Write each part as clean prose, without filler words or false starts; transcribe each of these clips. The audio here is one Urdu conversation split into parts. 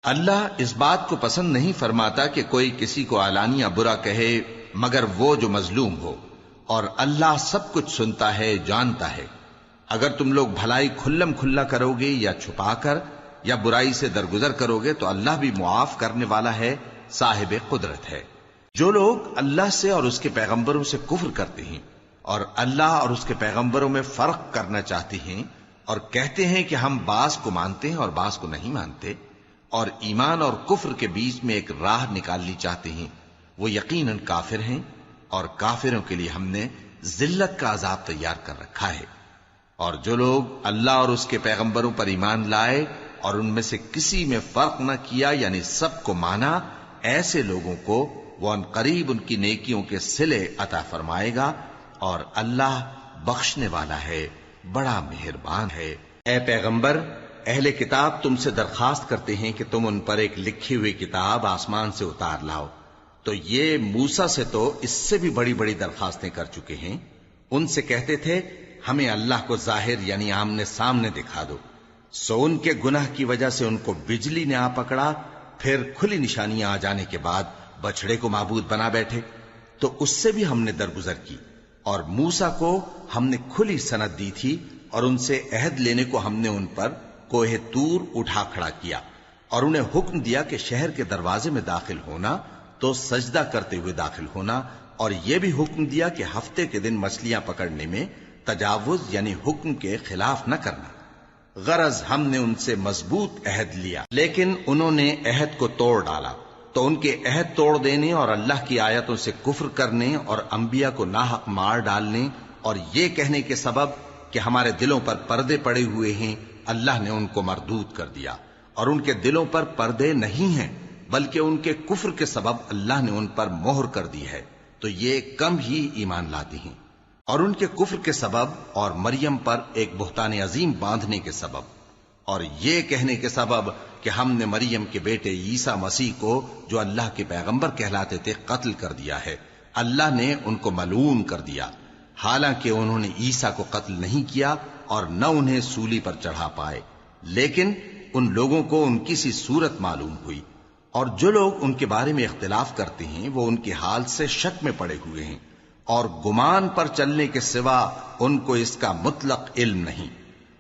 اللہ اس بات کو پسند نہیں فرماتا کہ کوئی کسی کو علانیہ برا کہے مگر وہ جو مظلوم ہو، اور اللہ سب کچھ سنتا ہے، جانتا ہے۔ اگر تم لوگ بھلائی کھلم کھلا کرو گے یا چھپا کر یا برائی سے درگزر کرو گے تو اللہ بھی معاف کرنے والا ہے، صاحب قدرت ہے۔ جو لوگ اللہ سے اور اس کے پیغمبروں سے کفر کرتے ہیں اور اللہ اور اس کے پیغمبروں میں فرق کرنا چاہتے ہیں اور کہتے ہیں کہ ہم بعض کو مانتے ہیں اور بعض کو نہیں مانتے، اور ایمان اور کفر کے بیچ میں ایک راہ نکالنی چاہتے ہیں، وہ یقیناً کافر ہیں، اور کافروں کے لیے ہم نے ذلت کا عذاب تیار کر رکھا ہے۔ اور جو لوگ اللہ اور اس کے پیغمبروں پر ایمان لائے اور ان میں سے کسی میں فرق نہ کیا، یعنی سب کو مانا، ایسے لوگوں کو وہ ان قریب ان کی نیکیوں کے صلے عطا فرمائے گا، اور اللہ بخشنے والا ہے، بڑا مہربان ہے۔ اے پیغمبر، اہل کتاب تم سے درخواست کرتے ہیں کہ تم ان پر ایک لکھی ہوئی کتاب آسمان سے اتار لاؤ، تو یہ موسیٰ سے تو اس سے بھی بڑی بڑی درخواستیں کر چکے ہیں۔ ان سے کہتے تھے ہمیں اللہ کو ظاہر یعنی آمنے سامنے دکھا دو، سو ان کے گناہ کی وجہ سے ان کو بجلی نے آ پکڑا، پھر کھلی نشانیاں آ جانے کے بعد بچڑے کو معبود بنا بیٹھے، تو اس سے بھی ہم نے درگزر کی۔ اور موسیٰ کو ہم نے کھلی سند دی تھی، اور ان سے عہد لینے کو ہم نے ان پر کوہ طور اٹھا کھڑا کیا، اور انہیں حکم دیا کہ شہر کے دروازے میں داخل ہونا تو سجدہ کرتے ہوئے داخل ہونا، اور یہ بھی حکم دیا کہ ہفتے کے دن مچھلیاں پکڑنے میں تجاوز یعنی حکم کے خلاف نہ کرنا۔ غرض ہم نے ان سے مضبوط عہد لیا، لیکن انہوں نے عہد کو توڑ ڈالا، تو ان کے عہد توڑ دینے اور اللہ کی آیتوں سے کفر کرنے اور انبیاء کو ناحق مار ڈالنے اور یہ کہنے کے سبب کہ ہمارے دلوں پر پردے پڑے ہوئے ہیں، اللہ نے ان کو مردود کر دیا۔ اور ان کے دلوں پر پردے نہیں ہیں، بلکہ ان کے کفر کے سبب اللہ نے ان پر مہر کر دی ہے، تو یہ کم ہی ایمان لاتے ہیں۔ اور ان کے کفر کے سبب اور مریم پر ایک بہتان عظیم باندھنے کے سبب اور یہ کہنے کے سبب کہ ہم نے مریم کے بیٹے عیسیٰ مسیح کو جو اللہ کے پیغمبر کہلاتے تھے قتل کر دیا ہے، اللہ نے ان کو ملعون کر دیا، حالانکہ انہوں نے عیسیٰ کو قتل نہیں کیا اور نہ انہیں سولی پر چڑھا پائے، لیکن ان لوگوں کو ان کی سی صورت معلوم ہوئی۔ اور جو لوگ ان کے بارے میں اختلاف کرتے ہیں وہ ان کے حال سے شک میں پڑے ہوئے ہیں، اور گمان پر چلنے کے سوا ان کو اس کا مطلق علم نہیں۔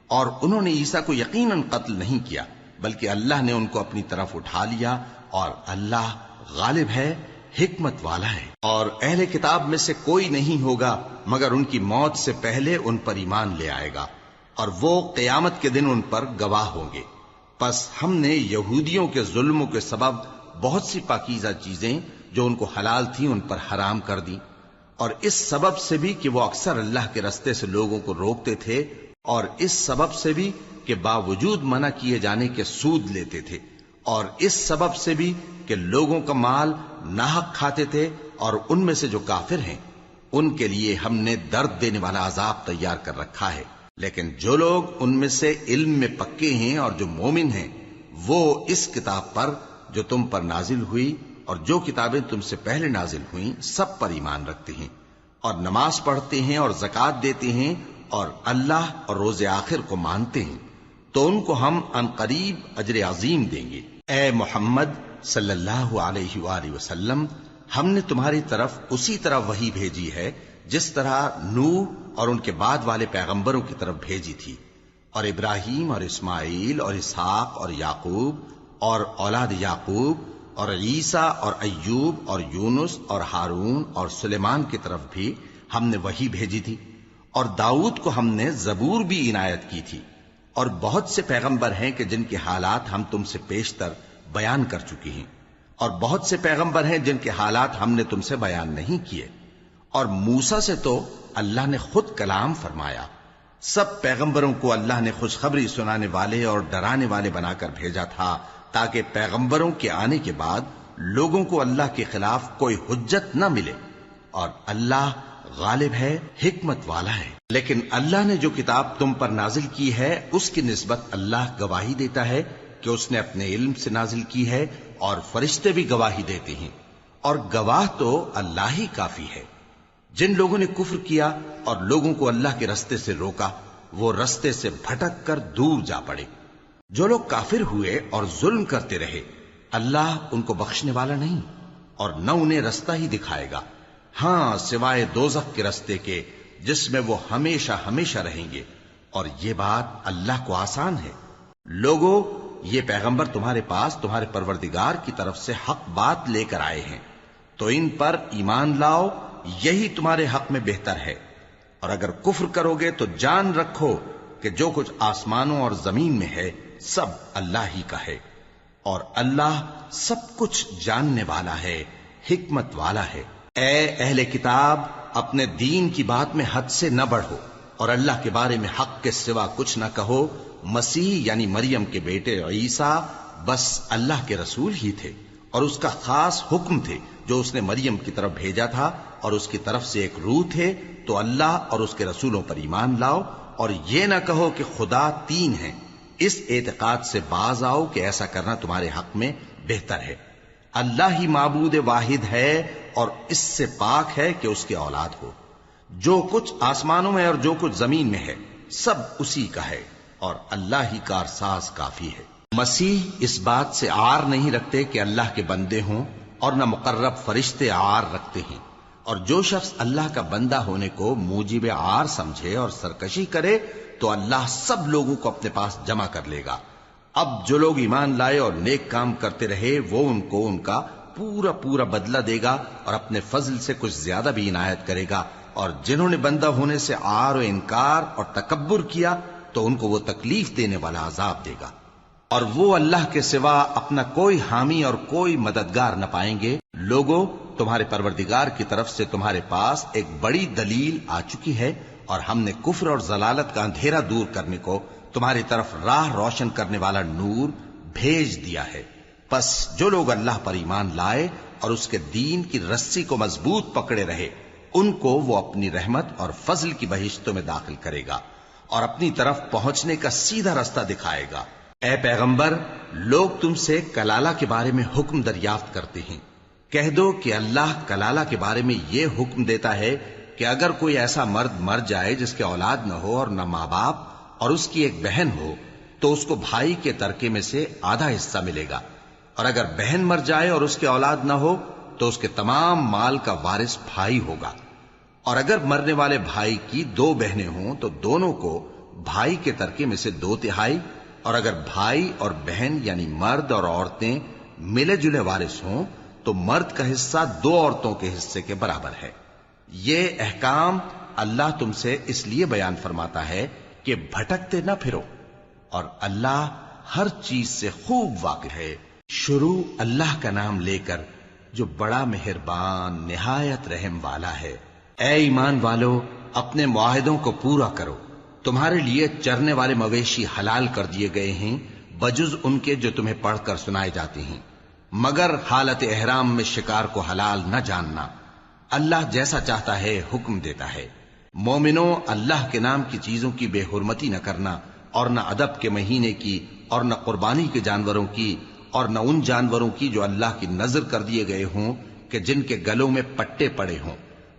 اور انہوں نے عیسیٰ کو یقیناً قتل نہیں کیا، بلکہ اللہ نے ان کو اپنی طرف اٹھا لیا، اور اللہ غالب ہے، حکمت والا ہے۔ اور اہل کتاب میں سے کوئی نہیں ہوگا مگر ان کی موت سے پہلے ان پر ایمان لے آئے گا، اور وہ قیامت کے دن ان پر گواہ ہوں گے۔ پس ہم نے یہودیوں کے ظلموں کے سبب بہت سی پاکیزہ چیزیں جو ان کو حلال تھیں ان پر حرام کر دیں، اور اس سبب سے بھی کہ وہ اکثر اللہ کے رستے سے لوگوں کو روکتے تھے، اور اس سبب سے بھی کہ باوجود منع کیے جانے کے سود لیتے تھے، اور اس سبب سے بھی کہ لوگوں کا مال ناحق کھاتے تھے۔ اور ان میں سے جو کافر ہیں ان کے لیے ہم نے درد دینے والا عذاب تیار کر رکھا ہے، لیکن جو لوگ ان میں سے علم میں پکے ہیں اور جو مومن ہیں وہ اس کتاب پر جو تم پر نازل ہوئی اور جو کتابیں تم سے پہلے نازل ہوئیں سب پر ایمان رکھتے ہیں، اور نماز پڑھتے ہیں اور زکوٰۃ دیتے ہیں اور اللہ اور روز آخر کو مانتے ہیں، تو ان کو ہم عنقریب اجر عظیم دیں گے۔ اے محمد صلی اللہ علیہ وآلہ وسلم، ہم نے تمہاری طرف اسی طرح وحی بھیجی ہے جس طرح نوح اور ان کے بعد والے پیغمبروں کی طرف بھیجی تھی، اور ابراہیم اور اسماعیل اور اسحاق اور یعقوب اور اولاد یعقوب اور عیسیٰ اور ایوب اور یونس اور ہارون اور سلیمان کی طرف بھی ہم نے وحی بھیجی تھی، اور داؤد کو ہم نے زبور بھی عنایت کی تھی، اور بہت سے پیغمبر ہیں کہ جن کے حالات ہم تم سے پیشتر بیان کر چکے ہیں، اور بہت سے پیغمبر ہیں جن کے حالات ہم نے تم سے بیان نہیں کیے، اور موسیٰ سے تو اللہ نے خود کلام فرمایا۔ سب پیغمبروں کو اللہ نے خوشخبری سنانے والے اور ڈرانے والے بنا کر بھیجا تھا، تاکہ پیغمبروں کے آنے کے بعد لوگوں کو اللہ کے خلاف کوئی حجت نہ ملے، اور اللہ غالب ہے، حکمت والا ہے۔ لیکن اللہ نے جو کتاب تم پر نازل کی ہے اس کی نسبت اللہ گواہی دیتا ہے کہ اس نے اپنے علم سے نازل کی ہے، اور فرشتے بھی گواہی دیتے ہیں، اور گواہ تو اللہ ہی کافی ہے۔ جن لوگوں نے کفر کیا اور لوگوں کو اللہ کے رستے سے روکا وہ رستے سے بھٹک کر دور جا پڑے۔ جو لوگ کافر ہوئے اور ظلم کرتے رہے اللہ ان کو بخشنے والا نہیں اور نہ انہیں رستہ ہی دکھائے گا، ہاں سوائے دوزخ کے رستے کے جس میں وہ ہمیشہ ہمیشہ رہیں گے، اور یہ بات اللہ کو آسان ہے۔ لوگو، یہ پیغمبر تمہارے پاس تمہارے پروردگار کی طرف سے حق بات لے کر آئے ہیں، تو ان پر ایمان لاؤ، یہی تمہارے حق میں بہتر ہے، اور اگر کفر کرو گے تو جان رکھو کہ جو کچھ آسمانوں اور زمین میں ہے سب اللہ ہی کا ہے، اور اللہ سب کچھ جاننے والا ہے، حکمت والا ہے۔ اے اہل کتاب، اپنے دین کی بات میں حد سے نہ بڑھو، اور اللہ کے بارے میں حق کے سوا کچھ نہ کہو۔ مسیح یعنی مریم کے بیٹے عیسیٰ بس اللہ کے رسول ہی تھے، اور اس کا خاص حکم تھے جو اس نے مریم کی طرف بھیجا تھا، اور اس کی طرف سے ایک روح تھے، تو اللہ اور اس کے رسولوں پر ایمان لاؤ، اور یہ نہ کہو کہ خدا تین ہیں۔ اس اعتقاد سے باز آؤ کہ ایسا کرنا تمہارے حق میں بہتر ہے۔ اللہ ہی معبود واحد ہے، اور اس سے پاک ہے کہ اس کی اولاد ہو۔ جو کچھ آسمانوں میں اور جو کچھ زمین میں ہے سب اسی کا ہے، اور اللہ ہی کارساز کافی ہے۔ مسیح اس بات سے عار نہیں رکھتے کہ اللہ کے بندے ہوں، اور نہ مقرب فرشتے عار رکھتے ہیں، اور جو شخص اللہ کا بندہ ہونے کو موجب عار سمجھے اور سرکشی کرے تو اللہ سب لوگوں کو اپنے پاس جمع کر لے گا۔ اب جو لوگ ایمان لائے اور نیک کام کرتے رہے وہ ان کو ان کا پورا پورا بدلہ دے گا، اور اپنے فضل سے کچھ زیادہ بھی عنایت کرے گا، اور جنہوں نے بندہ ہونے سے عار و انکار اور تکبر کیا تو ان کو وہ تکلیف دینے والا عذاب دے گا، اور وہ اللہ کے سوا اپنا کوئی حامی اور کوئی مددگار نہ پائیں گے۔ لوگو، تمہارے پروردگار کی طرف سے تمہارے پاس ایک بڑی دلیل آ چکی ہے، اور ہم نے کفر اور ضلالت کا اندھیرا دور کرنے کو تمہاری طرف راہ روشن کرنے والا نور بھیج دیا ہے۔ پس جو لوگ اللہ پر ایمان لائے اور اس کے دین کی رسی کو مضبوط پکڑے رہے، ان کو وہ اپنی رحمت اور فضل کی بہشتوں میں داخل کرے گا، اور اپنی طرف پہنچنے کا سیدھا رستہ دکھائے گا۔ اے پیغمبر، لوگ تم سے کلالہ کے بارے میں حکم دریافت کرتے ہیں، کہہ دو کہ اللہ کلالہ کے بارے میں یہ حکم دیتا ہے کہ اگر کوئی ایسا مرد مر جائے جس کے اولاد نہ ہو اور نہ ماں باپ، اور اس کی ایک بہن ہو، تو اس کو بھائی کے ترکے میں سے آدھا حصہ ملے گا، اور اگر بہن مر جائے اور اس کے اولاد نہ ہو تو اس کے تمام مال کا وارث بھائی ہوگا، اور اگر مرنے والے بھائی کی دو بہنیں ہوں تو دونوں کو بھائی کے ترکے میں سے 2/3، اور اگر بھائی اور بہن یعنی مرد اور عورتیں ملے جلے وارث ہوں تو مرد کا حصہ 2 عورتوں کے حصے کے برابر ہے۔ یہ احکام اللہ تم سے اس لیے بیان فرماتا ہے کہ بھٹکتے نہ پھرو، اور اللہ ہر چیز سے خوب واقف ہے۔ شروع اللہ کا نام لے کر جو بڑا مہربان نہایت رحم والا ہے۔ اے ایمان والو، اپنے معاہدوں کو پورا کرو۔ تمہارے لیے چرنے والے مویشی حلال کر دیے گئے ہیں بجز ان کے جو تمہیں پڑھ کر سنائے جاتے ہیں، مگر حالت احرام میں شکار کو حلال نہ جاننا۔ اللہ جیسا چاہتا ہے حکم دیتا ہے۔ مومنوں، اللہ کے نام کی چیزوں کی بے حرمتی نہ کرنا، اور نہ ادب کے مہینے کی، اور نہ قربانی کے جانوروں کی، اور نہ ان جانوروں کی جو اللہ کی نذر کر دیے گئے ہوں کہ جن کے گلوں میں پٹے پڑے ہوں،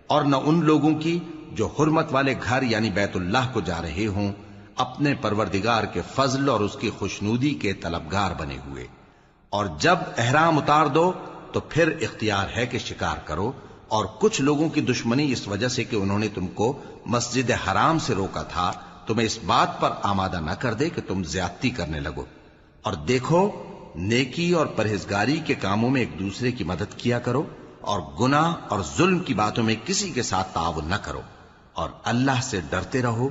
اور نہ ان لوگوں کی جو حرمت والے گھر یعنی بیت اللہ کو جا رہے ہوں، اپنے پروردگار کے فضل اور اس کی خوشنودی کے طلبگار بنے ہوئے۔ اور جب احرام اتار دو تو پھر اختیار ہے کہ شکار کرو، اور کچھ لوگوں کی دشمنی اس وجہ سے کہ انہوں نے تم کو مسجد حرام سے روکا تھا تمہیں اس بات پر آمادہ نہ کر دے کہ تم زیادتی کرنے لگو۔ اور دیکھو، نیکی اور پرہیزگاری کے کاموں میں ایک دوسرے کی مدد کیا کرو، اور گناہ اور ظلم کی باتوں میں کسی کے ساتھ تعاون نہ کرو، اور اللہ سے ڈرتے رہو۔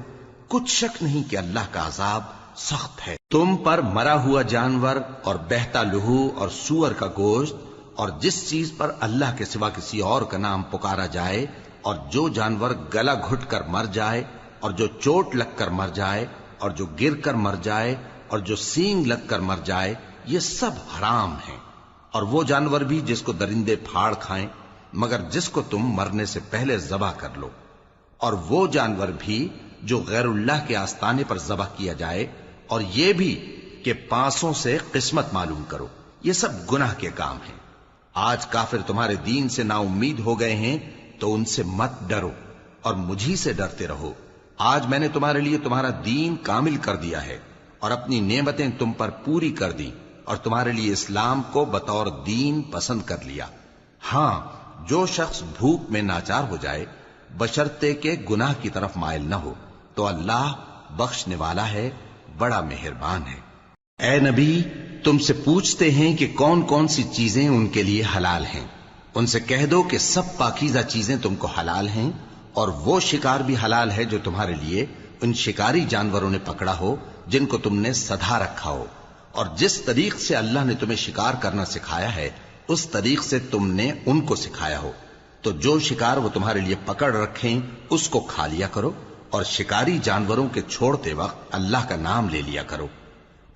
کچھ شک نہیں کہ اللہ کا عذاب سخت ہے۔ تم پر مرا ہوا جانور اور بہتا لہو اور سور کا گوشت، اور جس چیز پر اللہ کے سوا کسی اور کا نام پکارا جائے، اور جو جانور گلا گھٹ کر مر جائے، اور جو چوٹ لگ کر مر جائے، اور جو گر کر مر جائے، اور جو سینگ لگ کر مر جائے، یہ سب حرام ہیں۔ اور وہ جانور بھی جس کو درندے پھاڑ کھائیں، مگر جس کو تم مرنے سے پہلے ذبح کر لو، اور وہ جانور بھی جو غیر اللہ کے آستانے پر ذبح کیا جائے، اور یہ بھی کہ پانسوں سے قسمت معلوم کرو۔ یہ سب گناہ کے کام ہیں۔ آج کافر تمہارے دین سے نا امید ہو گئے ہیں تو ان سے مت ڈرو، اور مجھی سے ڈرتے رہو۔ آج میں نے تمہارے لیے تمہارا دین کامل کر دیا ہے، اور اپنی نعمتیں تم پر پوری کر دی اور تمہارے لیے اسلام کو بطور دین پسند کر لیا۔ ہاں، جو شخص بھوک میں ناچار ہو جائے بشرطے کہ گناہ کی طرف مائل نہ ہو تو اللہ بخشنے والا ہے، بڑا مہربان ہے۔ اے نبی، تم سے پوچھتے ہیں کہ کون کون سی چیزیں ان کے لیے حلال ہیں۔ ان سے کہہ دو کہ سب پاکیزہ چیزیں تم کو حلال ہیں، اور وہ شکار بھی حلال ہے جو تمہارے لیے ان شکاری جانوروں نے پکڑا ہو جن کو تم نے سدھا رکھا ہو، اور جس طریق سے اللہ نے تمہیں شکار کرنا سکھایا ہے اس طریق سے تم نے ان کو سکھایا ہو، تو جو شکار وہ تمہارے لیے پکڑ رکھیں اس کو کھا لیا کرو، اور شکاری جانوروں کے چھوڑتے وقت اللہ کا نام لے لیا کرو،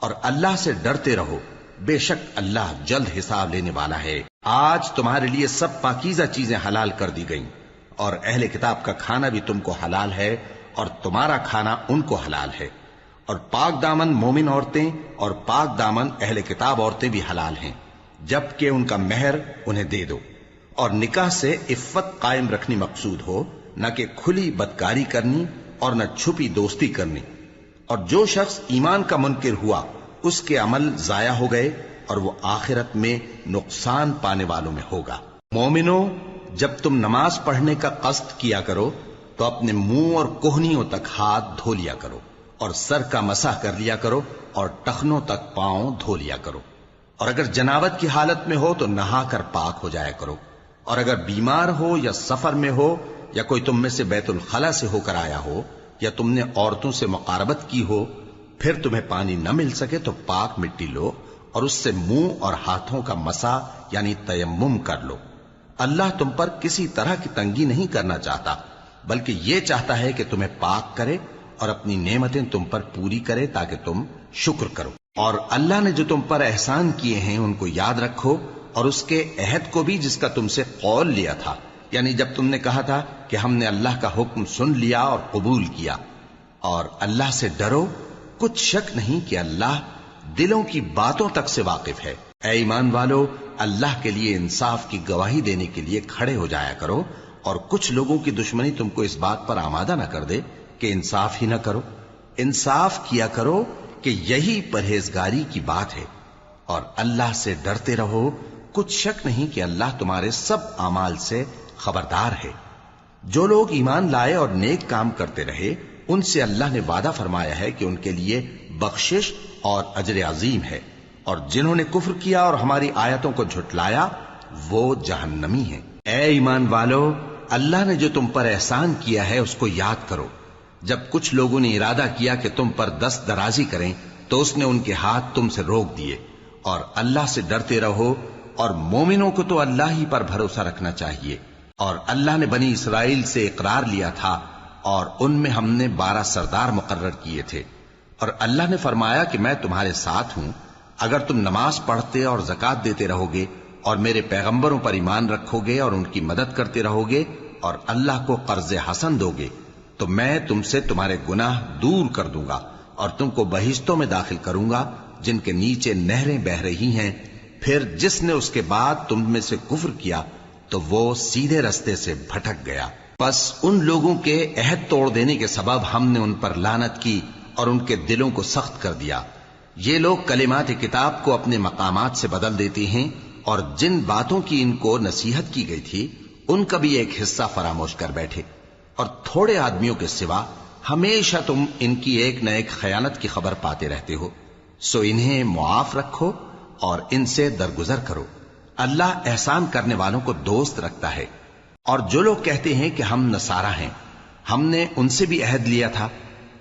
اور اللہ سے ڈرتے رہو، بے شک اللہ جلد حساب لینے والا ہے۔ آج تمہارے لیے سب پاکیزہ چیزیں حلال کر دی گئیں، اور اہل کتاب کا کھانا بھی تم کو حلال ہے اور تمہارا کھانا ان کو حلال ہے، اور پاک دامن مومن عورتیں اور پاک دامن اہل کتاب عورتیں بھی حلال ہیں، جبکہ ان کا مہر انہیں دے دو، اور نکاح سے عفت قائم رکھنی مقصود ہو، نہ کہ کھلی بدکاری کرنی اور نہ چھپی دوستی کرنی۔ اور جو شخص ایمان کا منکر ہوا اس کے عمل ضائع ہو گئے اور وہ آخرت میں نقصان پانے والوں میں ہوگا۔ مومنو، جب تم نماز پڑھنے کا قصد کیا کرو تو اپنے منہ اور کوہنیوں تک ہاتھ دھو لیا کرو، اور سر کا مسح کر لیا کرو، اور ٹخنوں تک پاؤں دھو لیا کرو، اور اگر جنابت کی حالت میں ہو تو نہا کر پاک ہو جایا کرو، اور اگر بیمار ہو یا سفر میں ہو یا کوئی تم میں سے بیت الخلا سے ہو کر آیا ہو یا تم نے عورتوں سے مقاربت کی ہو، پھر تمہیں پانی نہ مل سکے تو پاک مٹی لو اور اس سے منہ اور ہاتھوں کا مسح یعنی تیمم کر لو۔ اللہ تم پر کسی طرح کی تنگی نہیں کرنا چاہتا، بلکہ یہ چاہتا ہے کہ تمہیں پاک کرے اور اپنی نعمتیں تم پر پوری کرے تاکہ تم شکر کرو۔ اور اللہ نے جو تم پر احسان کیے ہیں ان کو یاد رکھو، اور اس کے عہد کو بھی جس کا تم سے قول لیا تھا، یعنی جب تم نے کہا تھا کہ ہم نے اللہ کا حکم سن لیا اور قبول کیا۔ اور اللہ سے ڈرو، کچھ شک نہیں کہ اللہ دلوں کی باتوں تک سے واقف ہے۔ اے ایمان والو، اللہ کے لیے انصاف کی گواہی دینے کے لیے کھڑے ہو جایا کرو، اور کچھ لوگوں کی دشمنی تم کو اس بات پر آمادہ نہ کر دے کہ انصاف ہی نہ کرو۔ انصاف کیا کرو کہ یہی پرہیزگاری کی بات ہے، اور اللہ سے ڈرتے رہو، کچھ شک نہیں کہ اللہ تمہارے سب اعمال سے خبردار ہے۔ جو لوگ ایمان لائے اور نیک کام کرتے رہے ان سے اللہ نے وعدہ فرمایا ہے کہ ان کے لیے بخشش اور اجر عظیم ہے، اور جنہوں نے کفر کیا اور ہماری آیتوں کو جھٹلایا وہ جہنمی ہیں۔ اے ایمان والو، اللہ نے جو تم پر احسان کیا ہے اس کو یاد کرو۔ جب کچھ لوگوں نے ارادہ کیا کہ تم پر دست درازی کریں تو اس نے ان کے ہاتھ تم سے روک دیے، اور اللہ سے ڈرتے رہو، اور مومنوں کو تو اللہ ہی پر بھروسہ رکھنا چاہیے۔ اور اللہ نے بنی اسرائیل سے اقرار لیا تھا اور ان میں ہم نے 12 سردار مقرر کیے تھے، اور اللہ نے فرمایا کہ میں تمہارے ساتھ ہوں اگر تم نماز پڑھتے اور زکوٰۃ دیتے رہو گے اور میرے پیغمبروں پر ایمان رکھو گے اور ان کی مدد کرتے رہو گے اور اللہ کو قرض حسن دو گے تو میں تم سے تمہارے گناہ دور کر دوں گا اور تم کو بہشتوں میں داخل کروں گا جن کے نیچے نہریں بہ رہی ہیں۔ پھر جس نے اس کے بعد تم میں سے کفر کیا تو وہ سیدھے رستے سے بھٹک گیا۔ پس ان لوگوں کے عہد توڑ دینے کے سبب ہم نے ان پر لعنت کی اور ان کے دلوں کو سخت کر دیا۔ یہ لوگ کلمات کتاب کو اپنے مقامات سے بدل دیتے ہیں اور جن باتوں کی ان کو نصیحت کی گئی تھی ان کا بھی ایک حصہ فراموش کر بیٹھے، اور تھوڑے آدمیوں کے سوا ہمیشہ تم ان کی ایک نہ ایک خیانت کی خبر پاتے رہتے ہو، سو انہیں معاف رکھو اور ان سے درگزر کرو۔ اللہ احسان کرنے والوں کو دوست رکھتا ہے۔ اور جو لوگ کہتے ہیں کہ ہم نصارہ ہیں، ہم نے ان سے بھی عہد لیا تھا،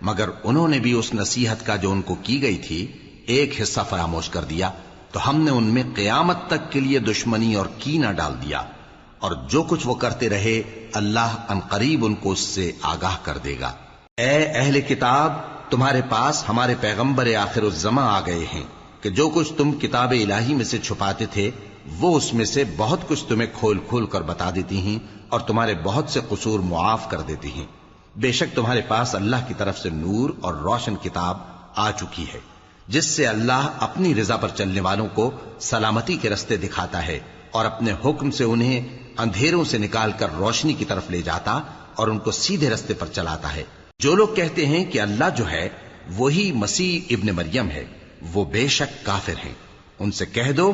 مگر انہوں نے بھی اس نصیحت کا جو ان کو کی گئی تھی ایک حصہ فراموش کر دیا، تو ہم نے ان میں قیامت تک کے لیے دشمنی اور کینہ ڈال دیا، اور جو کچھ وہ کرتے رہے اللہ عنقریب ان کو اس سے آگاہ کر دے گا۔ اے اہل کتاب، تمہارے پاس ہمارے پیغمبر آخر الزماں آ گئے ہیں کہ جو کچھ تم کتاب الہی میں سے چھپاتے تھے وہ اس میں سے بہت کچھ تمہیں کھول کھول کر بتا دیتی ہیں اور تمہارے بہت سے قصور معاف کر دیتی ہیں۔ بے شک تمہارے پاس اللہ کی طرف سے نور اور روشن کتاب آ چکی ہے جس سے اللہ اپنی رضا پر چلنے والوں کو سلامتی کے رستے دکھاتا ہے اور اپنے حکم سے انہیں اندھیروں سے نکال کر روشنی کی طرف لے جاتا اور ان کو سیدھے رستے پر چلاتا ہے۔ جو لوگ کہتے ہیں کہ اللہ جو ہے وہی مسیح ابن مریم ہے، وہ بے شک کافر ہیں۔ ان سے کہہ دو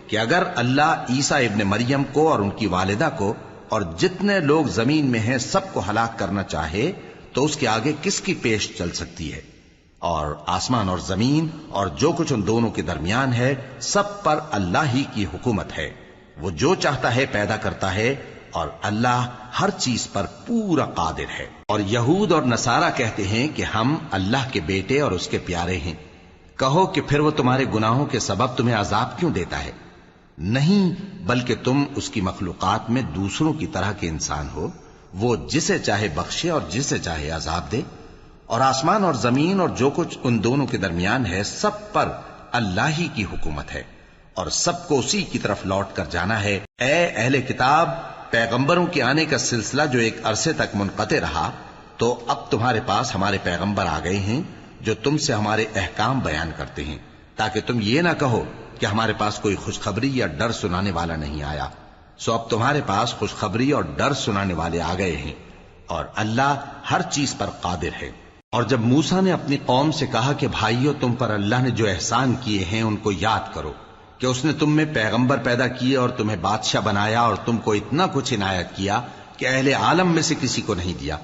کہ اگر اللہ عیسیٰ ابن مریم کو اور ان کی والدہ کو اور جتنے لوگ زمین میں ہیں سب کو ہلاک کرنا چاہے تو اس کے آگے کس کی پیش چل سکتی ہے؟ اور آسمان اور زمین اور جو کچھ ان دونوں کے درمیان ہے سب پر اللہ ہی کی حکومت ہے۔ وہ جو چاہتا ہے پیدا کرتا ہے، اور اللہ ہر چیز پر پورا قادر ہے۔ اور یہود اور نصارہ کہتے ہیں کہ ہم اللہ کے بیٹے اور اس کے پیارے ہیں۔ کہو کہ پھر وہ تمہارے گناہوں کے سبب تمہیں عذاب کیوں دیتا ہے؟ نہیں، بلکہ تم اس کی مخلوقات میں دوسروں کی طرح کے انسان ہو، وہ جسے چاہے بخشے اور جسے چاہے عذاب دے۔ اور آسمان اور زمین اور جو کچھ ان دونوں کے درمیان ہے سب پر اللہ ہی کی حکومت ہے، اور سب کو اسی کی طرف لوٹ کر جانا ہے۔ اے اہل کتاب، پیغمبروں کے آنے کا سلسلہ جو ایک عرصے تک منقطع رہا، تو اب تمہارے پاس ہمارے پیغمبر آ گئے ہیں جو تم سے ہمارے احکام بیان کرتے ہیں، تاکہ تم یہ نہ کہو کہ ہمارے پاس کوئی خوشخبری یا ڈر سنانے والا نہیں آیا۔ سو اب تمہارے پاس خوشخبری اور ڈر سنانے والے آ گئے ہیں، اور اللہ ہر چیز پر قادر ہے۔ اور جب موسیٰ نے اپنی قوم سے کہا کہ بھائیو، تم پر اللہ نے جو احسان کیے ہیں ان کو یاد کرو، کہ اس نے تم میں پیغمبر پیدا کیے اور تمہیں بادشاہ بنایا اور تم کو اتنا کچھ عنایت کیا کہ اہل عالم میں سے کسی کو نہیں دیا۔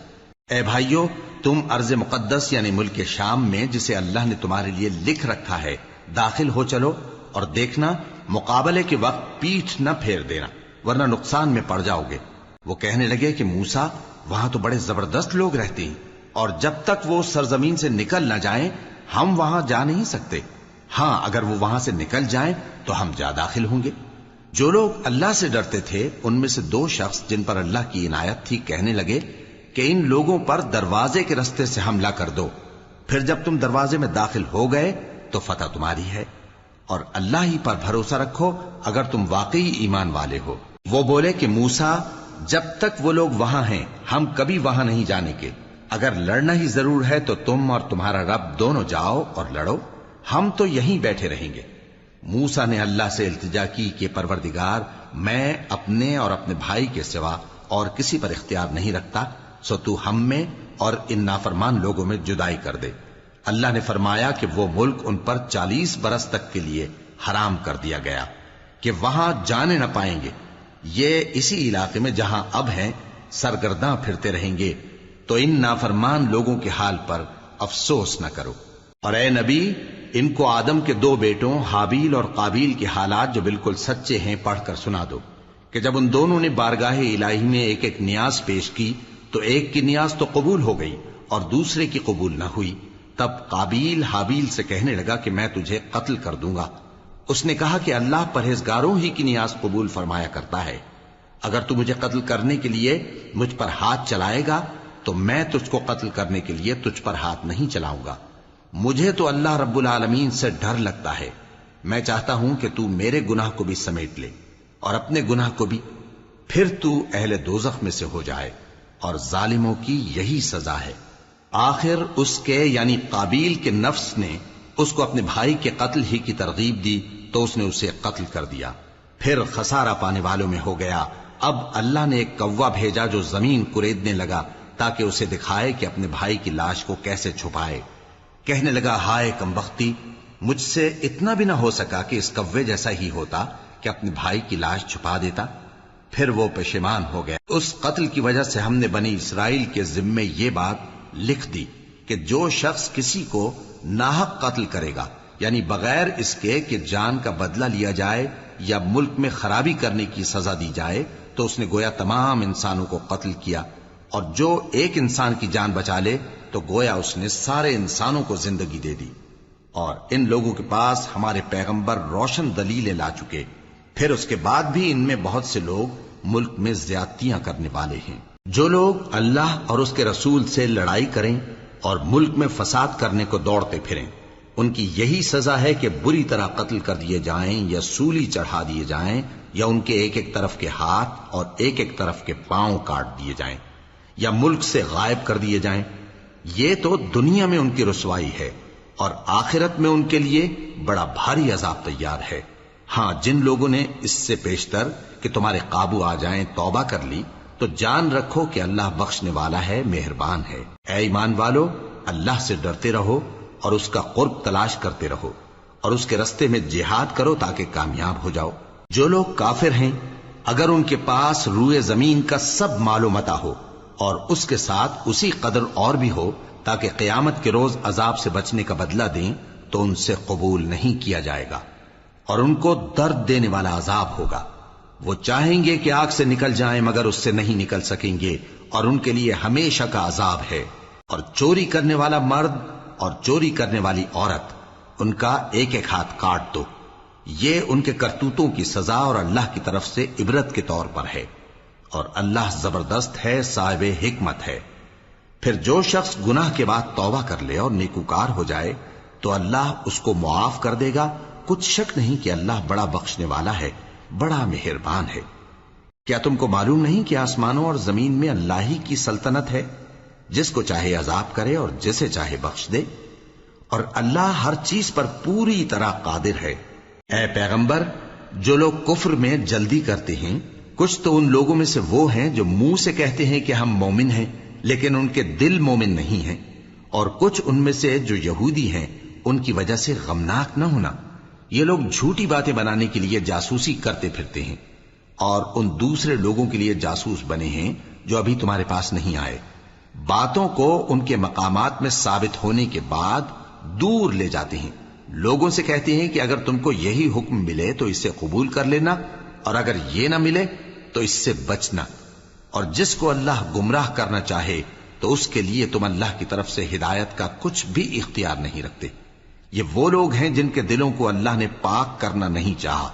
اے بھائیو، تم ارض مقدس یعنی ملک شام میں، جسے اللہ نے تمہارے لیے لکھ رکھا ہے، داخل ہو چلو، اور دیکھنا مقابلے کے وقت پیٹھ نہ پھیر دینا، ورنہ نقصان میں پڑ جاؤ گے۔ وہ کہنے لگے کہ موسیٰ، وہاں تو بڑے زبردست لوگ رہتے ہیں، اور جب تک وہ سرزمین سے نکل نہ جائیں ہم وہاں جا نہیں سکتے۔ ہاں، اگر وہ وہاں سے نکل جائیں تو ہم جا داخل ہوں گے۔ جو لوگ اللہ سے ڈرتے تھے ان میں سے دو شخص جن پر اللہ کی عنایت تھی کہنے لگے کہ ان لوگوں پر دروازے کے رستے سے حملہ کر دو، پھر جب تم دروازے میں داخل ہو گئے تو فتح تمہاری ہے، اور اللہ ہی پر بھروسہ رکھو اگر تم واقعی ایمان والے ہو۔ وہ بولے کہ موسیٰ، جب تک وہ لوگ وہاں ہیں ہم کبھی وہاں نہیں جانے کے، اگر لڑنا ہی ضرور ہے تو تم اور تمہارا رب دونوں جاؤ اور لڑو، ہم تو یہیں بیٹھے رہیں گے۔ موسیٰ نے اللہ سے التجا کی کہ پروردگار، میں اپنے اور اپنے بھائی کے سوا اور کسی پر اختیار نہیں رکھتا، سو تو ہم میں اور ان نافرمان لوگوں میں جدائی کر دے۔ اللہ نے فرمایا کہ وہ ملک ان پر 40 برس تک کے لیے حرام کر دیا گیا کہ وہاں جانے نہ پائیں گے۔ یہ اسی علاقے میں جہاں اب ہیں سرگرداں پھرتے رہیں گے، تو ان نافرمان لوگوں کے حال پر افسوس نہ کرو۔ اور اے نبی، ان کو آدم کے 2 بیٹوں حابیل اور قابیل کے حالات جو بالکل سچے ہیں پڑھ کر سنا دو، کہ جب ان دونوں نے بارگاہ الہی میں ایک ایک نیاز پیش کی تو ایک کی نیاز تو قبول ہو گئی اور دوسرے کی قبول نہ ہوئی۔ تب قابیل حابیل سے کہنے لگا کہ میں تجھے قتل کر دوں گا۔ اس نے کہا کہ اللہ پرہیزگاروں ہی کی نیاز قبول فرمایا کرتا ہے، اگر تو مجھے قتل کرنے کے لیے مجھ پر ہاتھ چلائے گا تو میں تجھ کو قتل کرنے کے لیے تجھ پر ہاتھ نہیں چلاؤں گا۔ مجھے تو اللہ رب العالمین سے ڈر لگتا ہے، میں چاہتا ہوں کہ تو میرے گناہ کو بھی سمیٹ لے اور اپنے گناہ کو بھی، پھر تو اہل دوزخ میں سے ہو جائے، اور ظالموں کی یہی سزا ہے۔ آخر اس کے یعنی قابیل کے نفس نے اس کو اپنے بھائی کے قتل ہی کی ترغیب دی تو اس نے اسے قتل کر دیا، پھر خسارہ پانے والوں میں ہو گیا۔ اب اللہ نے ایک کوا بھیجا جو زمین کریدنے لگا تاکہ اسے دکھائے کہ اپنے بھائی کی لاش کو کیسے چھپائے۔ کہنے لگا، ہائے کمبختی، مجھ سے اتنا بھی نہ ہو سکا کہ اس کوے جیسا ہی ہوتا کہ اپنے بھائی کی لاش چھپا دیتا۔ پھر وہ پشیمان ہو گیا۔ اس قتل کی وجہ سے ہم نے بنی اسرائیل کے ذمے یہ بات لکھ دی کہ جو شخص کسی کو ناحق قتل کرے گا، یعنی بغیر اس کے کہ جان کا بدلہ لیا جائے یا ملک میں خرابی کرنے کی سزا دی جائے، تو اس نے گویا تمام انسانوں کو قتل کیا، اور جو ایک انسان کی جان بچا لے تو گویا اس نے سارے انسانوں کو زندگی دے دی۔ اور ان لوگوں کے پاس ہمارے پیغمبر روشن دلیلیں لا چکے، پھر اس کے بعد بھی ان میں بہت سے لوگ ملک میں زیادتیاں کرنے والے ہیں۔ جو لوگ اللہ اور اس کے رسول سے لڑائی کریں اور ملک میں فساد کرنے کو دوڑتے پھریں، ان کی یہی سزا ہے کہ بری طرح قتل کر دیے جائیں یا سولی چڑھا دیے جائیں، یا ان کے ایک ایک طرف کے ہاتھ اور ایک ایک طرف کے پاؤں کاٹ دیے جائیں، یا ملک سے غائب کر دیے جائیں۔ یہ تو دنیا میں ان کی رسوائی ہے، اور آخرت میں ان کے لیے بڑا بھاری عذاب تیار ہے۔ ہاں، جن لوگوں نے اس سے پیشتر کہ تمہارے قابو آ جائیں توبہ کر لی تو جان رکھو کہ اللہ بخشنے والا ہے، مہربان ہے۔ اے ایمان والو، اللہ سے ڈرتے رہو اور اس کا قرب تلاش کرتے رہو اور اس کے رستے میں جہاد کرو تاکہ کامیاب ہو جاؤ۔ جو لوگ کافر ہیں اگر ان کے پاس روئے زمین کا سب مال و متاع ہو اور اس کے ساتھ اسی قدر اور بھی ہو تاکہ قیامت کے روز عذاب سے بچنے کا بدلہ دیں تو ان سے قبول نہیں کیا جائے گا اور ان کو درد دینے والا عذاب ہوگا۔ وہ چاہیں گے کہ آگ سے نکل جائیں مگر اس سے نہیں نکل سکیں گے اور ان کے لیے ہمیشہ کا عذاب ہے۔ اور چوری کرنے والا مرد اور چوری کرنے والی عورت ان کا ایک ایک ہاتھ کاٹ دو، یہ ان کے کرتوتوں کی سزا اور اللہ کی طرف سے عبرت کے طور پر ہے، اور اللہ زبردست ہے، صاحب حکمت ہے۔ پھر جو شخص گناہ کے بعد توبہ کر لے اور نیکوکار ہو جائے تو اللہ اس کو معاف کر دے گا، کچھ شک نہیں کہ اللہ بڑا بخشنے والا ہے، بڑا مہربان ہے۔ کیا تم کو معلوم نہیں کہ آسمانوں اور زمین میں اللہ ہی کی سلطنت ہے، جس کو چاہے عذاب کرے اور جسے چاہے بخش دے، اور اللہ ہر چیز پر پوری طرح قادر ہے۔ اے پیغمبر، جو لوگ کفر میں جلدی کرتے ہیں کچھ تو ان لوگوں میں سے وہ ہیں جو منہ سے کہتے ہیں کہ ہم مومن ہیں لیکن ان کے دل مومن نہیں ہیں، اور کچھ ان میں سے جو یہودی ہیں ان کی وجہ سے غمناک نہ ہونا۔ یہ لوگ جھوٹی باتیں بنانے کے لیے جاسوسی کرتے پھرتے ہیں اور ان دوسرے لوگوں کے لیے جاسوس بنے ہیں جو ابھی تمہارے پاس نہیں آئے، باتوں کو ان کے مقامات میں ثابت ہونے کے بعد دور لے جاتے ہیں، لوگوں سے کہتے ہیں کہ اگر تم کو یہی حکم ملے تو اسے قبول کر لینا اور اگر یہ نہ ملے تو اس سے بچنا، اور جس کو اللہ گمراہ کرنا چاہے تو اس کے لیے تم اللہ کی طرف سے ہدایت کا کچھ بھی اختیار نہیں رکھتے۔ یہ وہ لوگ ہیں جن کے دلوں کو اللہ نے پاک کرنا نہیں چاہا،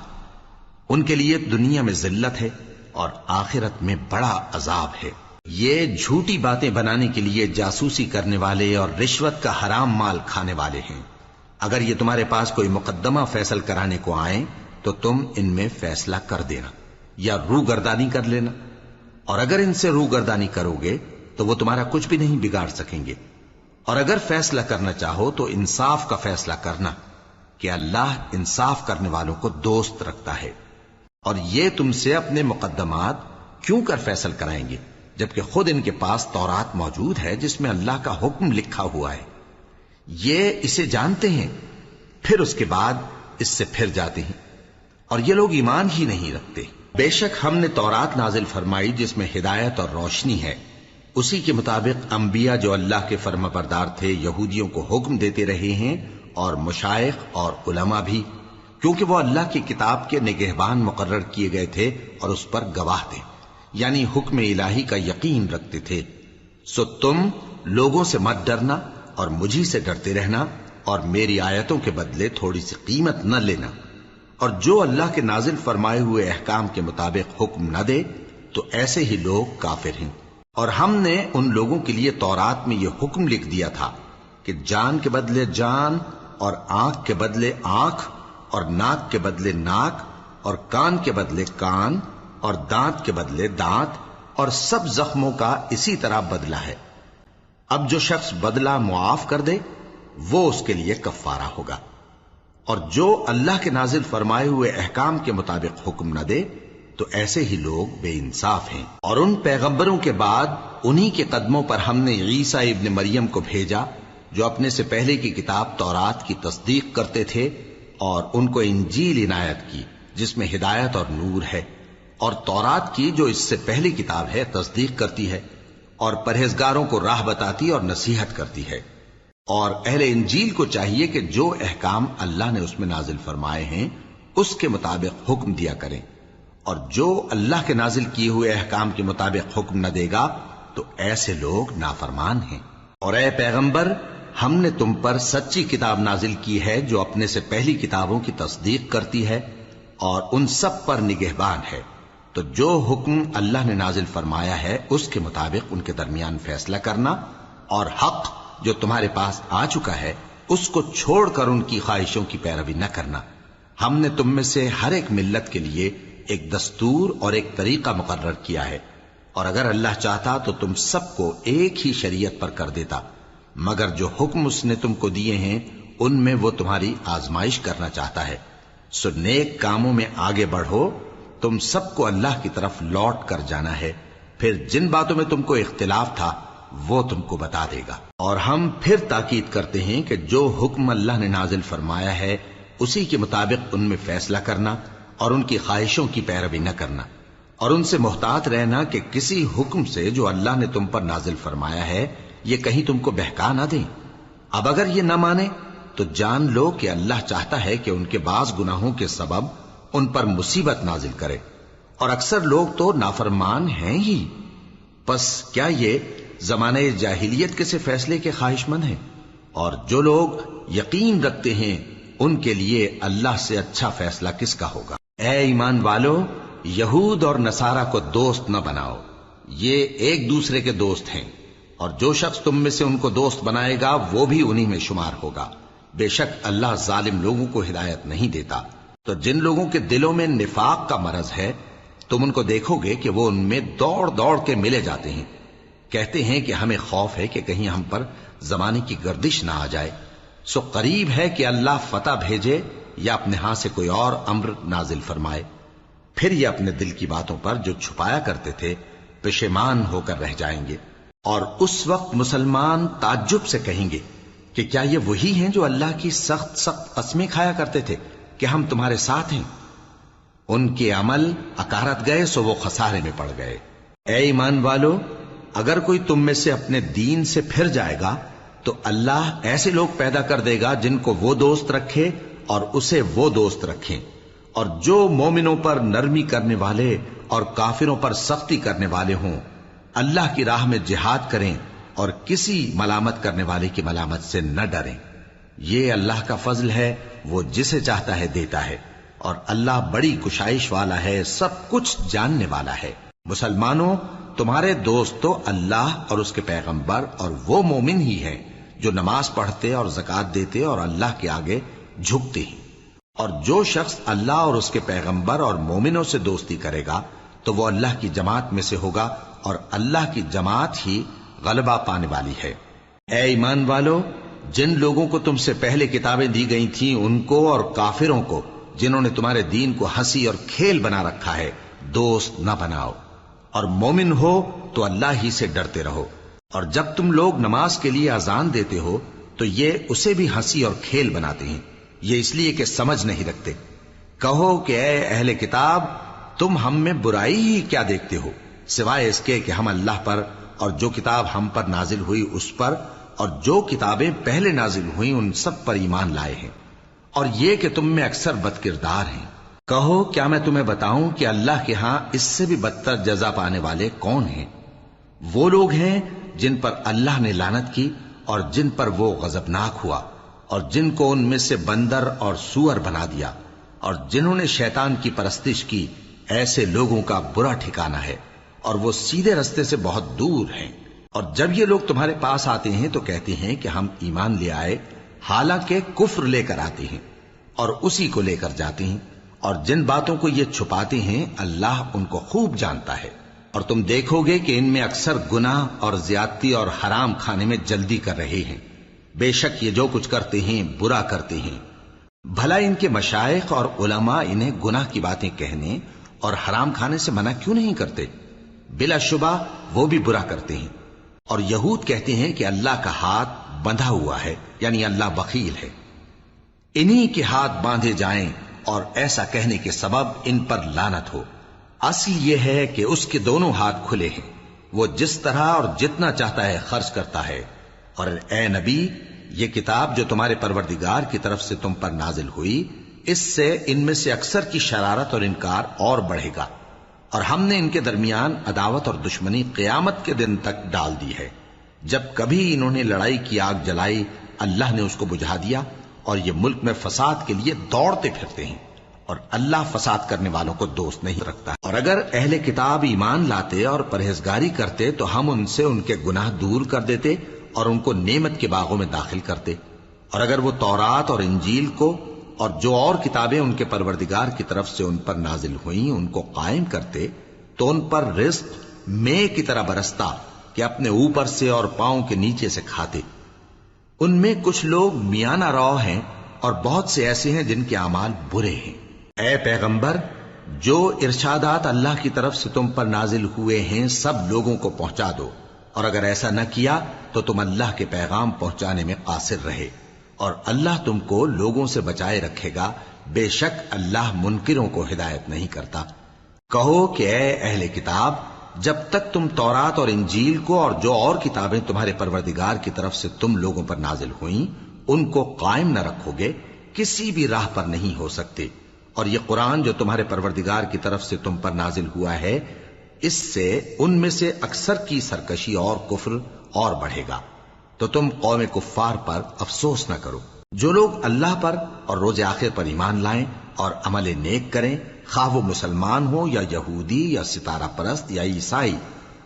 ان کے لیے دنیا میں ذلت ہے اور آخرت میں بڑا عذاب ہے۔ یہ جھوٹی باتیں بنانے کے لیے جاسوسی کرنے والے اور رشوت کا حرام مال کھانے والے ہیں۔ اگر یہ تمہارے پاس کوئی مقدمہ فیصل کرانے کو آئیں تو تم ان میں فیصلہ کر دینا یا روگردانی کر لینا، اور اگر ان سے روگردانی کرو گے تو وہ تمہارا کچھ بھی نہیں بگاڑ سکیں گے، اور اگر فیصلہ کرنا چاہو تو انصاف کا فیصلہ کرنا کہ اللہ انصاف کرنے والوں کو دوست رکھتا ہے۔ اور یہ تم سے اپنے مقدمات کیوں کر فیصل کرائیں گے جبکہ خود ان کے پاس تورات موجود ہے جس میں اللہ کا حکم لکھا ہوا ہے۔ یہ اسے جانتے ہیں پھر اس کے بعد اس سے پھر جاتے ہیں، اور یہ لوگ ایمان ہی نہیں رکھتے۔ بے شک ہم نے تورات نازل فرمائی جس میں ہدایت اور روشنی ہے، اسی کے مطابق انبیاء جو اللہ کے فرمانبردار تھے یہودیوں کو حکم دیتے رہے ہیں، اور مشائخ اور علماء بھی، کیونکہ وہ اللہ کی کتاب کے نگہبان مقرر کیے گئے تھے اور اس پر گواہ تھے، یعنی حکم الہی کا یقین رکھتے تھے۔ سو تم لوگوں سے مت ڈرنا اور مجھی سے ڈرتے رہنا، اور میری آیتوں کے بدلے تھوڑی سی قیمت نہ لینا، اور جو اللہ کے نازل فرمائے ہوئے احکام کے مطابق حکم نہ دے تو ایسے ہی لوگ کافر ہیں۔ اور ہم نے ان لوگوں کے لیے تورات میں یہ حکم لکھ دیا تھا کہ جان کے بدلے جان، اور آنکھ کے بدلے آنکھ، اور ناک کے بدلے ناک، اور کان کے بدلے کان، اور دانت کے بدلے دانت، اور سب زخموں کا اسی طرح بدلہ ہے۔ اب جو شخص بدلہ معاف کر دے وہ اس کے لیے کفارہ ہوگا، اور جو اللہ کے نازل فرمائے ہوئے احکام کے مطابق حکم نہ دے تو ایسے ہی لوگ بے انصاف ہیں۔ اور ان پیغمبروں کے بعد انہی کے قدموں پر ہم نے عیسیٰ ابن مریم کو بھیجا جو اپنے سے پہلے کی کتاب تورات کی تصدیق کرتے تھے، اور ان کو انجیل عنایت کی جس میں ہدایت اور نور ہے، اور تورات کی جو اس سے پہلی کتاب ہے تصدیق کرتی ہے اور پرہیزگاروں کو راہ بتاتی اور نصیحت کرتی ہے۔ اور اہل انجیل کو چاہیے کہ جو احکام اللہ نے اس میں نازل فرمائے ہیں اس کے مطابق حکم دیا کریں، اور جو اللہ کے نازل کیے ہوئے احکام کے مطابق حکم نہ دے گا تو ایسے لوگ نافرمان ہیں۔ اور اے پیغمبر، ہم نے تم پر سچی کتاب نازل کی ہے جو اپنے سے پہلی کتابوں کی تصدیق کرتی ہے اور ان سب پر نگہبان ہے، تو جو حکم اللہ نے نازل فرمایا ہے اس کے مطابق ان کے درمیان فیصلہ کرنا، اور حق جو تمہارے پاس آ چکا ہے اس کو چھوڑ کر ان کی خواہشوں کی پیروی نہ کرنا۔ ہم نے تم میں سے ہر ایک ملت کے لیے ایک دستور اور ایک طریقہ مقرر کیا ہے، اور اگر اللہ چاہتا تو تم سب کو ایک ہی شریعت پر کر دیتا، مگر جو حکم اس نے تم کو دیے ہیں ان میں وہ تمہاری آزمائش کرنا چاہتا ہے۔ سو نیک کاموں میں آگے بڑھو، تم سب کو اللہ کی طرف لوٹ کر جانا ہے۔ پھر جن باتوں میں تم کو اختلاف تھا وہ تم کو بتا دے گا۔ اور ہم پھر تاکید کرتے ہیں کہ جو حکم اللہ نے نازل فرمایا ہے اسی کے مطابق ان میں فیصلہ کرنا اور ان کی خواہشوں کی پیروی نہ کرنا، اور ان سے محتاط رہنا کہ کسی حکم سے جو اللہ نے تم پر نازل فرمایا ہے یہ کہیں تم کو بہکا نہ دیں۔ اب اگر یہ نہ مانے تو جان لو کہ اللہ چاہتا ہے کہ ان کے بعض گناہوں کے سبب ان پر مصیبت نازل کرے، اور اکثر لوگ تو نافرمان ہیں ہی۔ پس کیا یہ زمانہ جاہلیت کے سے فیصلے کے خواہش مند ہیں؟ اور جو لوگ یقین رکھتے ہیں ان کے لیے اللہ سے اچھا فیصلہ کس کا ہوگا؟ اے ایمان والو، یہود اور نصارہ کو دوست نہ بناؤ، یہ ایک دوسرے کے دوست ہیں، اور جو شخص تم میں سے ان کو دوست بنائے گا وہ بھی انہی میں شمار ہوگا۔ بے شک اللہ ظالم لوگوں کو ہدایت نہیں دیتا۔ تو جن لوگوں کے دلوں میں نفاق کا مرض ہے تم ان کو دیکھو گے کہ وہ ان میں دوڑ دوڑ کے ملے جاتے ہیں، کہتے ہیں کہ ہمیں خوف ہے کہ کہیں ہم پر زمانے کی گردش نہ آ جائے، سو قریب ہے کہ اللہ فتح بھیجے یا اپنے ہاں سے کوئی اور امر نازل فرمائے، پھر یہ اپنے دل کی باتوں پر جو چھپایا کرتے تھے پشیمان ہو کر رہ جائیں گے۔ اور اس وقت مسلمان تعجب سے کہیں گے کہ کیا یہ وہی ہیں جو اللہ کی سخت سخت قسمیں کھایا کرتے تھے کہ ہم تمہارے ساتھ ہیں؟ ان کے عمل اکارت گئے سو وہ خسارے میں پڑ گئے۔ اے ایمان والو، اگر کوئی تم میں سے اپنے دین سے پھر جائے گا تو اللہ ایسے لوگ پیدا کر دے گا جن کو وہ دوست رکھے اور اسے وہ دوست رکھیں، اور جو مومنوں پر نرمی کرنے والے اور کافروں پر سختی کرنے والے ہوں، اللہ کی راہ میں جہاد کریں اور کسی ملامت کرنے والے کی ملامت سے نہ ڈریں۔ یہ اللہ کا فضل ہے، وہ جسے چاہتا ہے دیتا ہے، اور اللہ بڑی کشائش والا ہے، سب کچھ جاننے والا ہے۔ مسلمانوں، تمہارے دوست تو اللہ اور اس کے پیغمبر اور وہ مومن ہی ہیں جو نماز پڑھتے اور زکوٰۃ دیتے اور اللہ کے آگے جھکتے ہیں۔ اور جو شخص اللہ اور اس کے پیغمبر اور مومنوں سے دوستی کرے گا تو وہ اللہ کی جماعت میں سے ہوگا، اور اللہ کی جماعت ہی غلبہ پانے والی ہے۔ اے ایمان والو، جن لوگوں کو تم سے پہلے کتابیں دی گئی تھیں ان کو اور کافروں کو جنہوں نے تمہارے دین کو ہنسی اور کھیل بنا رکھا ہے دوست نہ بناؤ، اور مومن ہو تو اللہ ہی سے ڈرتے رہو۔ اور جب تم لوگ نماز کے لیے اذان دیتے ہو تو یہ اسے بھی ہنسی اور کھیل بناتے ہیں، یہ اس لیے کہ سمجھ نہیں رکھتے۔ کہو کہ اے اہل کتاب، تم ہم میں برائی ہی کیا دیکھتے ہو، سوائے اس کے کہ ہم اللہ پر اور جو کتاب ہم پر نازل ہوئی اس پر اور جو کتابیں پہلے نازل ہوئیں ان سب پر ایمان لائے ہیں، اور یہ کہ تم میں اکثر بد کردار ہیں۔ کہو کیا میں تمہیں بتاؤں کہ اللہ کے ہاں اس سے بھی بدتر جزا پانے والے کون ہیں؟ وہ لوگ ہیں جن پر اللہ نے لعنت کی اور جن پر وہ غضبناک ہوا، اور جن کو ان میں سے بندر اور سور بنا دیا، اور جنہوں نے شیطان کی پرستش کی، ایسے لوگوں کا برا ٹھکانہ ہے، اور وہ سیدھے رستے سے بہت دور ہیں۔ اور جب یہ لوگ تمہارے پاس آتے ہیں تو کہتے ہیں کہ ہم ایمان لے آئے، حالانکہ کفر لے کر آتے ہیں اور اسی کو لے کر جاتے ہیں، اور جن باتوں کو یہ چھپاتے ہیں اللہ ان کو خوب جانتا ہے۔ اور تم دیکھو گے کہ ان میں اکثر گناہ اور زیادتی اور حرام کھانے میں جلدی کر رہے ہیں، بے شک یہ جو کچھ کرتے ہیں برا کرتے ہیں۔ بھلا ان کے مشائخ اور علماء انہیں گناہ کی باتیں کہنے اور حرام کھانے سے منع کیوں نہیں کرتے؟ بلا شبہ وہ بھی برا کرتے ہیں۔ اور یہود کہتے ہیں کہ اللہ کا ہاتھ بندھا ہوا ہے، یعنی اللہ بخیل ہے، انہی کے ہاتھ باندھے جائیں، اور ایسا کہنے کے سبب ان پر لعنت ہو۔ اصل یہ ہے کہ اس کے دونوں ہاتھ کھلے ہیں، وہ جس طرح اور جتنا چاہتا ہے خرچ کرتا ہے۔ اور اے نبی، یہ کتاب جو تمہارے پروردگار کی طرف سے تم پر نازل ہوئی، اس سے ان میں سے اکثر کی شرارت اور انکار اور بڑھے گا، اور ہم نے ان کے درمیان عداوت اور دشمنی قیامت کے دن تک ڈال دی ہے۔ جب کبھی انہوں نے لڑائی کی آگ جلائی اللہ نے اس کو بجھا دیا، اور یہ ملک میں فساد کے لیے دوڑتے پھرتے ہیں، اور اللہ فساد کرنے والوں کو دوست نہیں رکھتا۔ اور اگر اہل کتاب ایمان لاتے اور پرہیزگاری کرتے تو ہم ان سے ان کے گناہ دور کر دیتے اور ان کو نعمت کے باغوں میں داخل کرتے۔ اور اگر وہ تورات اور انجیل کو اور جو اور کتابیں ان کے پروردگار کی طرف سے ان پر نازل ہوئیں ان کو قائم کرتے تو ان پر رزق مے کی طرح برستا کہ اپنے اوپر سے اور پاؤں کے نیچے سے کھاتے۔ ان میں کچھ لوگ میانہ رو ہیں اور بہت سے ایسے ہیں جن کے اعمال برے ہیں۔ اے پیغمبر، جو ارشادات اللہ کی طرف سے تم پر نازل ہوئے ہیں سب لوگوں کو پہنچا دو، اور اگر ایسا نہ کیا تو تم اللہ کے پیغام پہنچانے میں قاصر رہے، اور اللہ تم کو لوگوں سے بچائے رکھے گا، بے شک اللہ منکروں کو ہدایت نہیں کرتا۔ کہو کہ اے اہل کتاب، جب تک تم تورات اور انجیل کو اور جو اور کتابیں تمہارے پروردگار کی طرف سے تم لوگوں پر نازل ہوئیں ان کو قائم نہ رکھو گے، کسی بھی راہ پر نہیں ہو سکتے۔ اور یہ قرآن جو تمہارے پروردگار کی طرف سے تم پر نازل ہوا ہے، اس سے ان میں سے اکثر کی سرکشی اور کفر اور بڑھے گا، تو تم قوم کفار پر افسوس نہ کرو۔ جو لوگ اللہ پر اور روز آخر پر ایمان لائیں اور عمل نیک کریں، خواہ وہ مسلمان ہو یا یہودی یا ستارہ پرست یا عیسائی،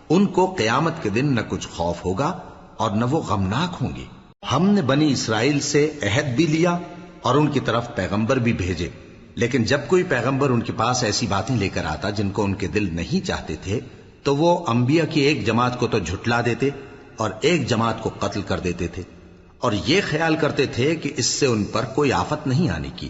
ان کو قیامت کے دن نہ کچھ خوف ہوگا اور نہ وہ غمناک ہوں گے۔ ہم نے بنی اسرائیل سے عہد بھی لیا اور ان کی طرف پیغمبر بھی بھیجے، لیکن جب کوئی پیغمبر ان کے پاس ایسی باتیں لے کر آتا جن کو ان کے دل نہیں چاہتے تھے تو وہ انبیاء کی ایک جماعت کو تو جھٹلا دیتے اور ایک جماعت کو قتل کر دیتے تھے، اور یہ خیال کرتے تھے کہ اس سے ان پر کوئی آفت نہیں آنے کی،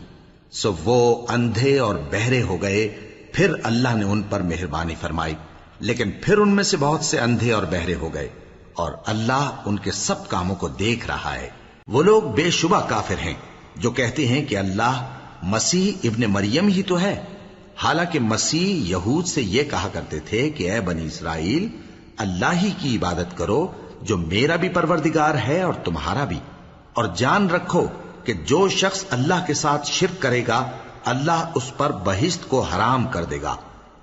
سو وہ اندھے اور بہرے ہو گئے۔ پھر اللہ نے ان پر مہربانی فرمائی، لیکن پھر ان میں سے بہت سے اندھے اور بہرے ہو گئے، اور اللہ ان کے سب کاموں کو دیکھ رہا ہے۔ وہ لوگ بے شبہ کافر ہیں جو کہتے ہیں کہ اللہ مسیح ابن مریم ہی تو ہے، حالانکہ مسیح یہود سے یہ کہا کرتے تھے کہ اے بنی اسرائیل، اللہ ہی کی عبادت کرو جو میرا بھی پروردگار ہے اور تمہارا بھی، اور جان رکھو کہ جو شخص اللہ کے ساتھ شرک کرے گا اللہ اس پر بہشت کو حرام کر دے گا،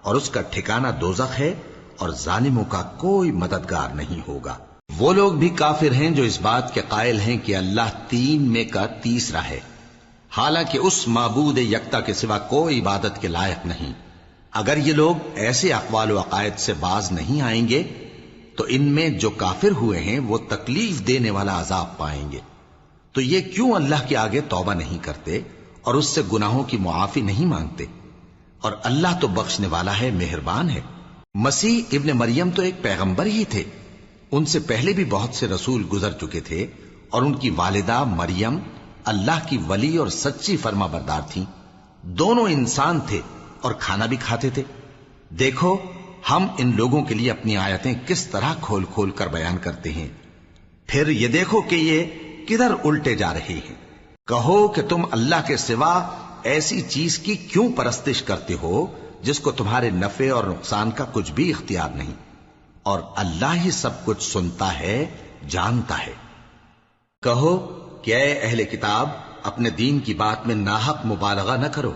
اور اس کا ٹھکانہ دوزخ ہے، اور ظالموں کا کوئی مددگار نہیں ہوگا۔ وہ لوگ بھی کافر ہیں جو اس بات کے قائل ہیں کہ اللہ تین میں کا تیسرا ہے، حالانکہ اس معبود یکتا کے سوا کوئی عبادت کے لائق نہیں۔ اگر یہ لوگ ایسے اقوال و عقائد سے باز نہیں آئیں گے تو ان میں جو کافر ہوئے ہیں وہ تکلیف دینے والا عذاب پائیں گے۔ تو یہ کیوں اللہ کے آگے توبہ نہیں کرتے اور اس سے گناہوں کی معافی نہیں مانگتے؟ اور اللہ تو بخشنے والا ہے، مہربان ہے۔ مسیح ابن مریم تو ایک پیغمبر ہی تھے، ان سے پہلے بھی بہت سے رسول گزر چکے تھے، اور ان کی والدہ مریم اللہ کی ولی اور سچی فرما بردار تھیں۔ دونوں انسان تھے اور کھانا بھی کھاتے تھے۔ دیکھو ہم ان لوگوں کے لیے اپنی آیتیں کس طرح کھول کھول کر بیان کرتے ہیں، پھر یہ دیکھو کہ یہ کدھر الٹے جا رہے ہیں۔ کہو کہ تم اللہ کے سوا ایسی چیز کی کیوں پرستش کرتے ہو جس کو تمہارے نفع اور نقصان کا کچھ بھی اختیار نہیں، اور اللہ ہی سب کچھ سنتا ہے، جانتا ہے۔ کہو کہ اے اہل کتاب، اپنے دین کی بات میں ناحق مبالغہ نہ کرو،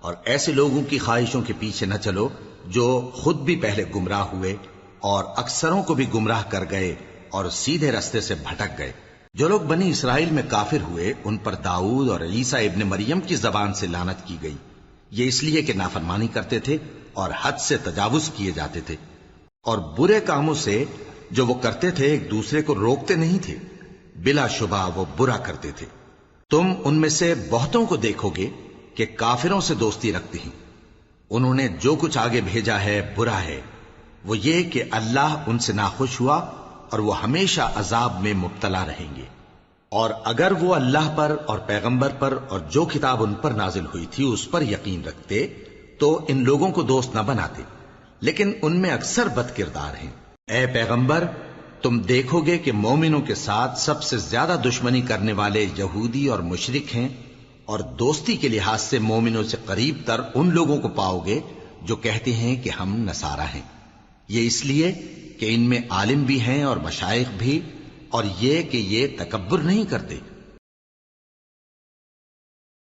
اور ایسے لوگوں کی خواہشوں کے پیچھے نہ چلو جو خود بھی پہلے گمراہ ہوئے اور اکثروں کو بھی گمراہ کر گئے اور سیدھے رستے سے بھٹک گئے۔ جو لوگ بنی اسرائیل میں کافر ہوئے ان پر داؤد اور عیسیٰ ابن مریم کی زبان سے لعنت کی گئی، یہ اس لیے کہ نافرمانی کرتے تھے اور حد سے تجاوز کیے جاتے تھے، اور برے کاموں سے جو وہ کرتے تھے ایک دوسرے کو روکتے نہیں تھے، بلا شبہ وہ برا کرتے تھے۔ تم ان میں سے بہتوں کو دیکھو گے کہ کافروں سے دوستی رکھتے ہیں، انہوں نے جو کچھ آگے بھیجا ہے برا ہے، وہ یہ کہ اللہ ان سے ناخوش ہوا اور وہ ہمیشہ عذاب میں مبتلا رہیں گے۔ اور اگر وہ اللہ پر اور پیغمبر پر اور جو کتاب ان پر نازل ہوئی تھی اس پر یقین رکھتے تو ان لوگوں کو دوست نہ بناتے، لیکن ان میں اکثر بد کردار ہیں۔ اے پیغمبر، تم دیکھو گے کہ مومنوں کے ساتھ سب سے زیادہ دشمنی کرنے والے یہودی اور مشرک ہیں، اور دوستی کے لحاظ سے مومنوں سے قریب تر ان لوگوں کو پاؤ گے جو کہتے ہیں کہ ہم نصارہ ہیں، یہ اس لیے کہ ان میں عالم بھی ہیں اور مشائخ بھی، اور یہ کہ یہ تکبر نہیں کرتے۔